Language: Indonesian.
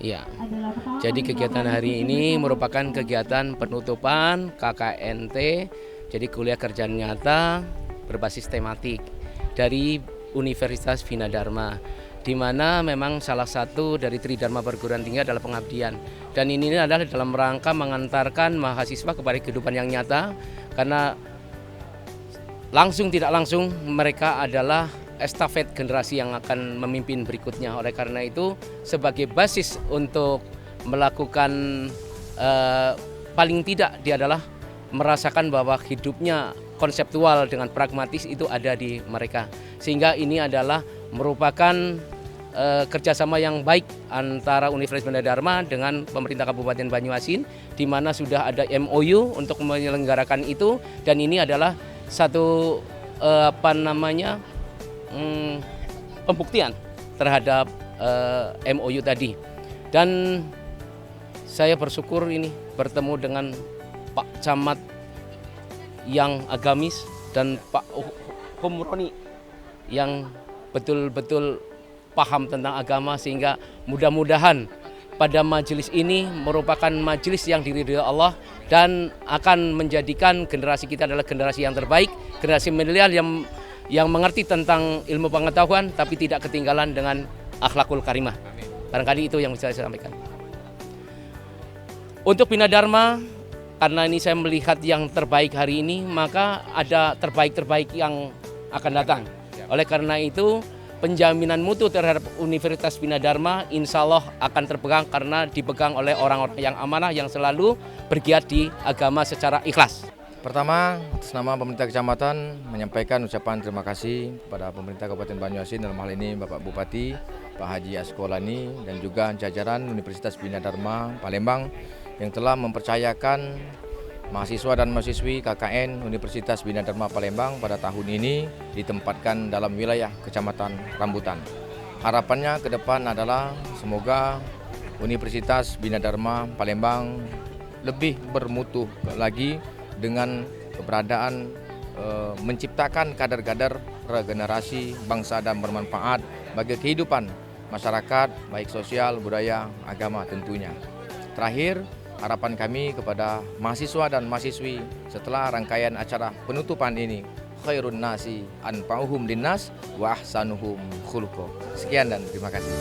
Ya, jadi kegiatan hari ini merupakan kegiatan penutupan KKNT, jadi kuliah kerja nyata berbasis tematik dari Universitas Bina Dharma, di mana memang salah satu dari Tridharma perguruan tinggi adalah pengabdian. Dan ini adalah dalam rangka mengantarkan mahasiswa kepada kehidupan yang nyata, karena langsung tidak langsung mereka adalah estafet generasi yang akan memimpin berikutnya. Oleh karena itu, sebagai basis untuk melakukan paling tidak dia adalah merasakan bahwa hidupnya konseptual dengan pragmatis itu ada di mereka. Sehingga ini adalah merupakan kerjasama yang baik antara Universitas Bina Dharma dengan pemerintah Kabupaten Banyuasin, di mana sudah ada MOU untuk menyelenggarakan itu, dan ini adalah satu pembuktian terhadap MOU tadi. Dan saya bersyukur ini bertemu dengan Pak Camat yang agamis dan Pak Humroni yang betul-betul paham tentang agama, sehingga mudah-mudahan pada majelis ini merupakan majelis yang diridhoi Allah dan akan menjadikan generasi kita adalah generasi yang terbaik, generasi milenial yang mengerti tentang ilmu pengetahuan tapi tidak ketinggalan dengan akhlakul karimah. Barangkali itu yang bisa saya sampaikan. Untuk Bina Dharma, karena ini saya melihat yang terbaik hari ini, maka ada terbaik-terbaik yang akan datang. Oleh karena itu, penjaminan mutu terhadap Universitas Bina Dharma insya Allah akan terpegang karena dipegang oleh orang-orang yang amanah yang selalu bergiat di agama secara ikhlas. Pertama, atas nama pemerintah kecamatan menyampaikan ucapan terima kasih kepada pemerintah Kabupaten Banyuasin, dalam hal ini Bapak Bupati, Pak Haji Askolani, dan juga jajaran Universitas Bina Dharma Palembang yang telah mempercayakan mahasiswa dan mahasiswi KKN Universitas Bina Dharma Palembang pada tahun ini ditempatkan dalam wilayah Kecamatan Rambutan. Harapannya ke depan adalah semoga Universitas Bina Dharma Palembang lebih bermutu lagi dengan keberadaan menciptakan kader-kader regenerasi bangsa dan bermanfaat bagi kehidupan masyarakat, baik sosial, budaya, agama tentunya. Terakhir, harapan kami kepada mahasiswa dan mahasiswi setelah rangkaian acara penutupan ini, khairun nasi anfa'uhum linnas wa ahsanuhum khuluqa. Sekian dan terima kasih.